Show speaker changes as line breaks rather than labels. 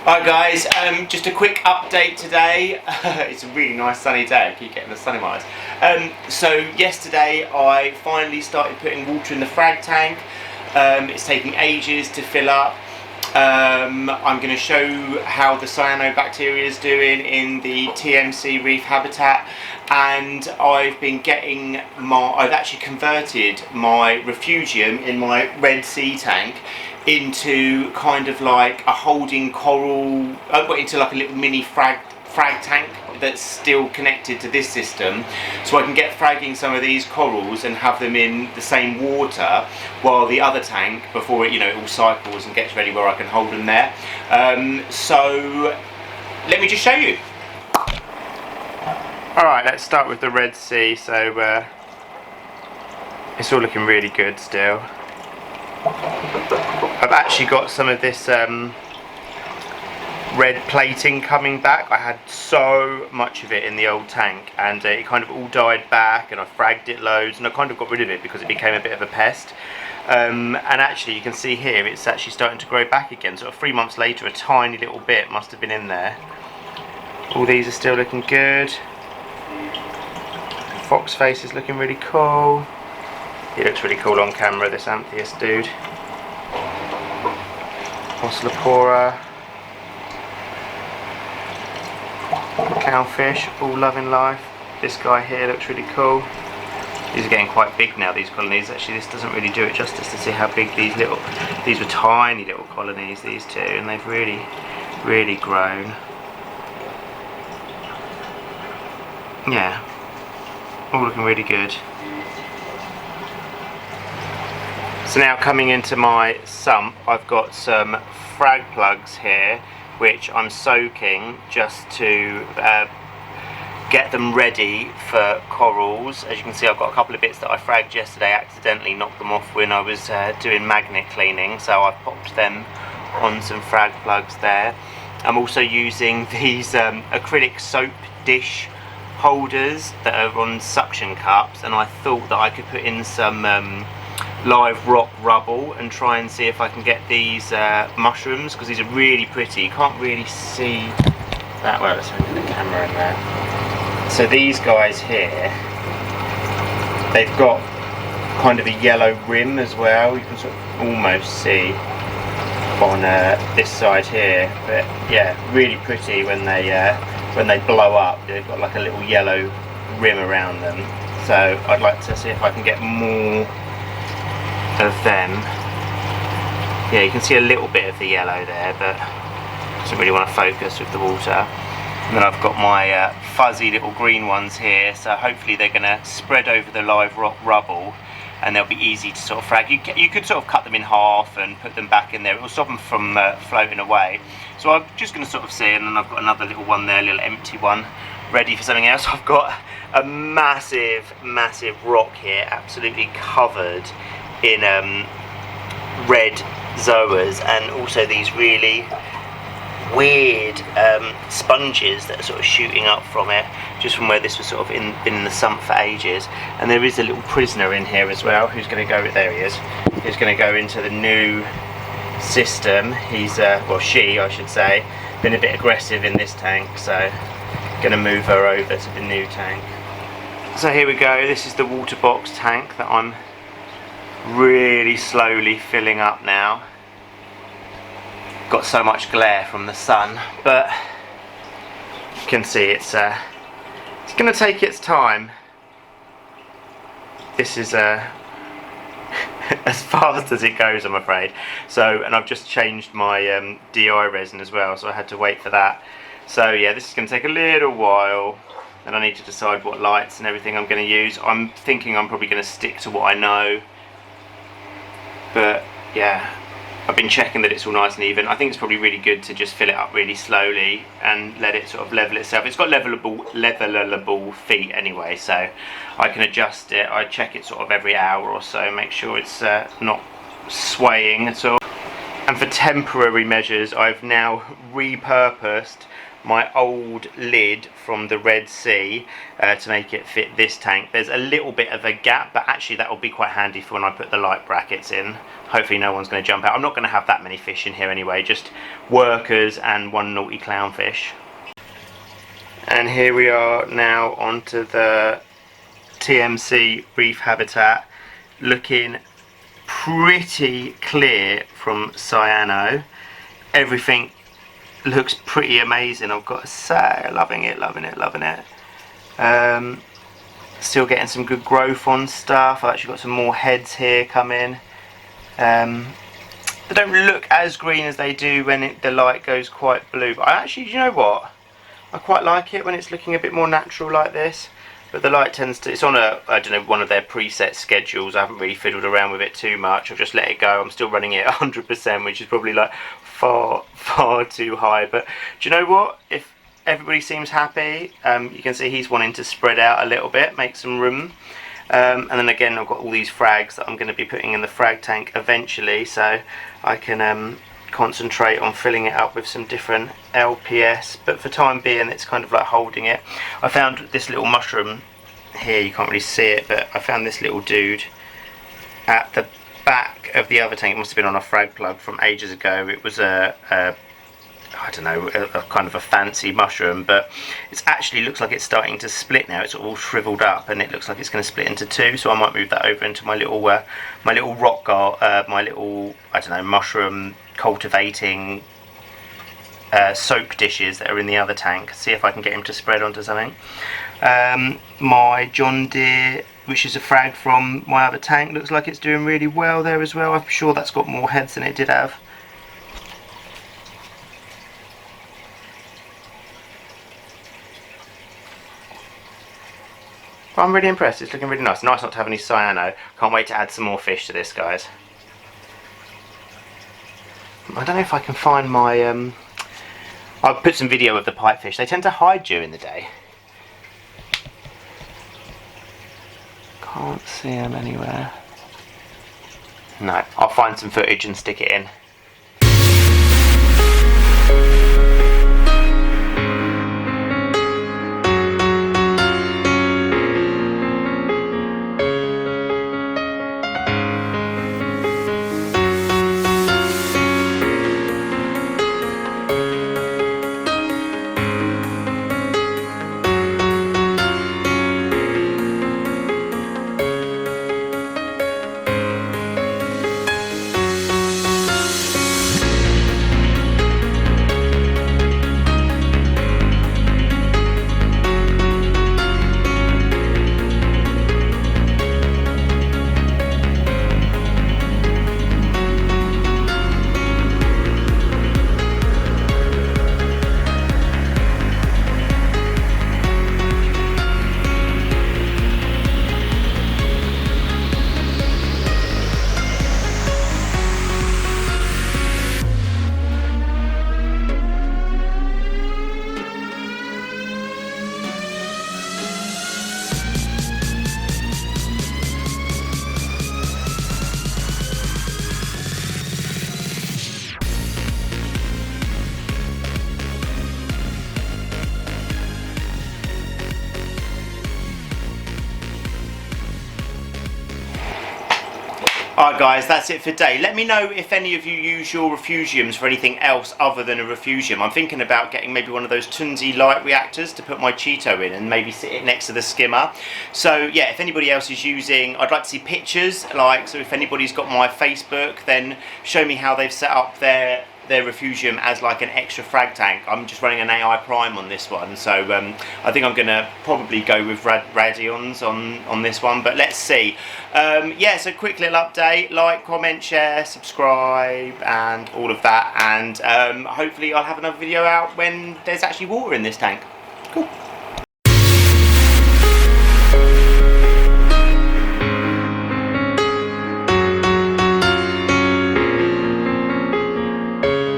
Alright guys, just a quick update today. It's a really nice sunny day, I keep getting the sun in my eyes. So yesterday I finally started putting water in the frag tank. It's taking ages to fill up. I'm going to show how the cyanobacteria is doing in the TMC reef habitat, and I've actually converted my refugium in my Redsea tank into kind of like a holding coral, into like a little mini frag tank that's still connected to this system, so I can get fragging some of these corals and have them in the same water while the other tank, before it all cycles and gets ready where I can hold them there. So let me just show you. Alright, let's start with the Redsea. So it's all looking really good still. I've actually got some of this red plating coming back. I had so much of it in the old tank, and it kind of all died back, and I fragged it loads, and I kind of got rid of it because it became a bit of a pest. And actually you can see here it's actually starting to grow back again. Sort of 3 months later, a tiny little bit must have been in there. All these are still looking good. Fox face is looking really cool. He looks really cool on camera, this Amphius dude. Ocelopora. Cowfish, all loving life. This guy here looks really cool. These are getting quite big now, these colonies. Actually, this doesn't really do it justice to see how big these were tiny little colonies, these two, and they've really grown. Yeah, all looking really good. So now coming into my sump, I've got some frag plugs here, which I'm soaking just to get them ready for corals. As you can see, I've got a couple of bits that I fragged yesterday, accidentally knocked them off when I was doing magnet cleaning, so I've popped them on some frag plugs there. I'm also using these acrylic soap dish holders that are on suction cups, and I thought that I could put in some live rock rubble and try and see if I can get these mushrooms, because these are really pretty. You can't really see that well. Let's open the camera in there. So these guys here, they've got kind of a yellow rim as well. You can sort of almost see on this side here, but yeah, really pretty when they blow up. They've got like a little yellow rim around them. So I'd like to see if I can get more of them. Yeah, you can see a little bit of the yellow there, but doesn't really want to focus with the water. And then I've got my fuzzy little green ones here, so hopefully they're going to spread over the live rock rubble, and they'll be easy to sort of frag. You could sort of cut them in half and put them back in there. It will stop them from floating away. So I'm just going to sort of see, and then I've got another little one there, a little empty one, ready for something else. I've got a massive rock here, absolutely covered in red zoas, and also these really weird sponges that are sort of shooting up from it, just from where this was sort of been in the sump for ages. And there is a little prisoner in here as well, who's going to go, there he is, who's going to go into the new system. He's, well, she, I should say, been a bit aggressive in this tank, so going to move her over to the new tank. So here we go, this is the water box tank that I'm really slowly filling up now. Got so much glare from the sun, but you can see it's going to take its time. This is as fast as it goes, I'm afraid. So, and I've just changed my DI resin as well, so I had to wait for that. So yeah, this is going to take a little while, and I need to decide what lights and everything I'm going to use. I'm thinking I'm probably going to stick to what I know, but yeah, I've been checking that it's all nice and even. I think it's probably really good to just fill it up really slowly and let it sort of level itself. It's got levelable feet anyway, so I can adjust it. I check it sort of every hour or so, make sure it's not swaying at all. And for temporary measures, I've now repurposed my old lid from the Red Sea to make it fit this tank. There's a little bit of a gap, but actually that will be quite handy for when I put the light brackets in. Hopefully no one's going to jump out. I'm not going to have that many fish in here anyway, just workers and one naughty clownfish. And here we are now onto the TMC reef habitat, looking pretty clear from cyano. Everything looks pretty amazing, I've got to say. Loving it, loving it, loving it. Still getting some good growth on stuff. I've actually got some more heads here coming. They don't look as green as they do when the light goes quite blue, but I actually, you know what, I quite like it when it's looking a bit more natural like this. But the light tends to, it's on a, I don't know, one of their preset schedules. I haven't really fiddled around with it too much. I've just let it go. I'm still running it at 100%, which is probably like far too high. But do you know what? If everybody seems happy, you can see he's wanting to spread out a little bit, make some room. And then again, I've got all these frags that I'm going to be putting in the frag tank eventually, so I can concentrate on filling it up with some different LPS, but for time being it's kind of like holding it. I found this little mushroom here, you can't really see it, but I found this little dude at the back of the other tank. It must have been on a frag plug from ages ago. It was I don't know, a kind of a fancy mushroom, but it actually looks like it's starting to split now. It's all shriveled up and it looks like it's going to split into two, so I might move that over into my little rock my little, I don't know, mushroom cultivating soak dishes that are in the other tank. See if I can get him to spread onto something. My John Deere, which is a frag from my other tank, looks like it's doing really well there as well. I'm sure that's got more heads than it did have. I'm really impressed. It's looking really nice. Nice not to have any cyano. Can't wait to add some more fish to this, guys. I don't know if I can find my... I'll put some video of the pipefish. They tend to hide during the day. Can't see them anywhere. No, I'll find some footage and stick it in. Alright guys, that's it for today. Let me know if any of you use your refugiums for anything else other than a refugium. I'm thinking about getting maybe one of those Tunzi light reactors to put my Cheeto in and maybe sit it next to the skimmer. So yeah, if anybody else is using, I'd like to see pictures, so if anybody's got my Facebook, then show me how they've set up their refugium as like an extra frag tank. I'm just running an AI Prime on this one, so I think I'm gonna probably go with Radions on this one, but let's see. Yeah, so quick little update: like, comment, share, subscribe, and all of that. And hopefully I'll have another video out when there's actually water in this tank. Cool.